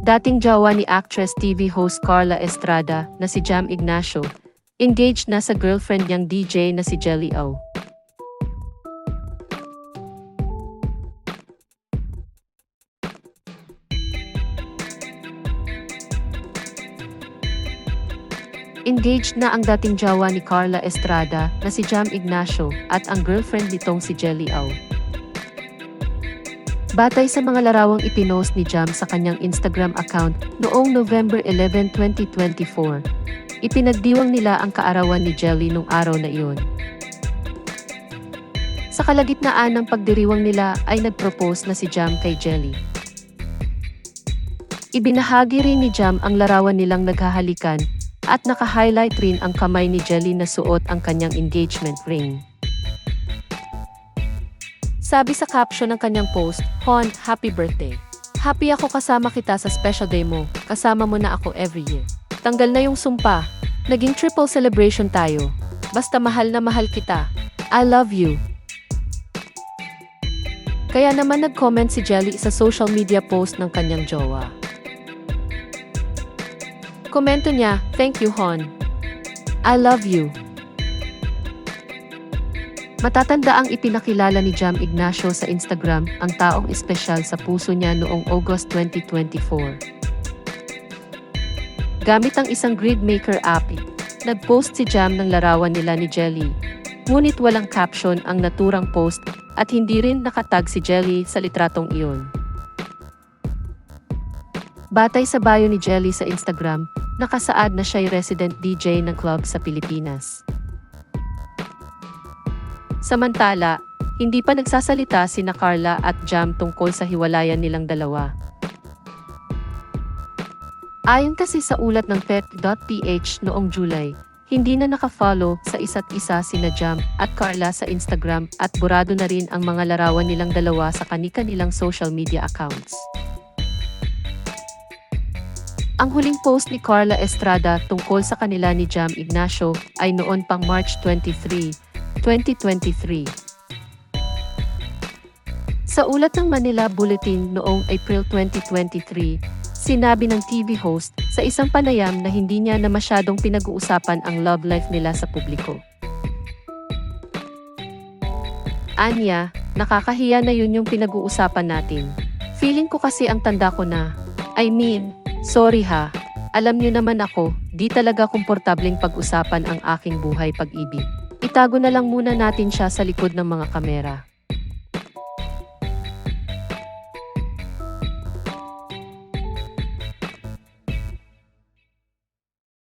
Dating jowa ni actress TV host Carla Estrada na si Jam Ignacio, engaged na sa girlfriend niyang DJ na si Jelly O. Engaged na ang dating jowa ni Carla Estrada na si Jam Ignacio at ang girlfriend nitong si Jelly O. Batay sa mga larawang ipinost ni Jam sa kanyang Instagram account noong November 11, 2024, ipinagdiwang nila ang kaarawan ni Jelly nung araw na iyon. Sa kalagitnaan ng pagdiriwang nila ay nagpropose na si Jam kay Jelly. Ibinahagi rin ni Jam ang larawan nilang naghahalikan at naka-highlight rin ang kamay ni Jelly na suot ang kanyang engagement ring. Sabi sa caption ng kanyang post, "Hon, happy birthday. Happy ako kasama kita sa special day mo, kasama mo na ako every year. Tanggal na yung sumpa, naging triple celebration tayo. Basta mahal na mahal kita. I love you." Kaya naman nag-comment si Jelly sa social media post ng kanyang jowa. Komento niya, "Thank you, Hon. I love you." Matatanda ang ipinakilala ni Jam Ignacio sa Instagram ang taong espesyal sa puso niya noong August 2024. Gamit ang isang grid maker app, nag-post si Jam ng larawan nila ni Jelly. Ngunit walang caption ang naturang post at hindi rin nakatag si Jelly sa litratong iyon. Batay sa bio ni Jelly sa Instagram, nakasaad na siya'y resident DJ ng club sa Pilipinas. Samantala, hindi pa nagsasalita sina Carla at Jam tungkol sa hiwalayan nilang dalawa. Ayon kasi sa ulat ng pet.ph noong July, hindi na nakafollow sa isa't isa sina Jam at Carla sa Instagram at burado na rin ang mga larawan nilang dalawa sa kani-kanilang social media accounts. Ang huling post ni Carla Estrada tungkol sa kanila ni Jam Ignacio ay noon pang March 23, 2023. Sa ulat ng Manila Bulletin noong April 2023, sinabi ng TV host sa isang panayam na hindi niya na masyadong pinag-uusapan ang love life nila sa publiko. Anya, nakakahiya na yun yung pinag-uusapan natin. Feeling ko kasi ang tanda ko na. Sorry ha. Alam niyo naman ako, di talaga komportableng pag-usapan ang aking buhay pag-ibig. Itago na lang muna natin siya sa likod ng mga kamera.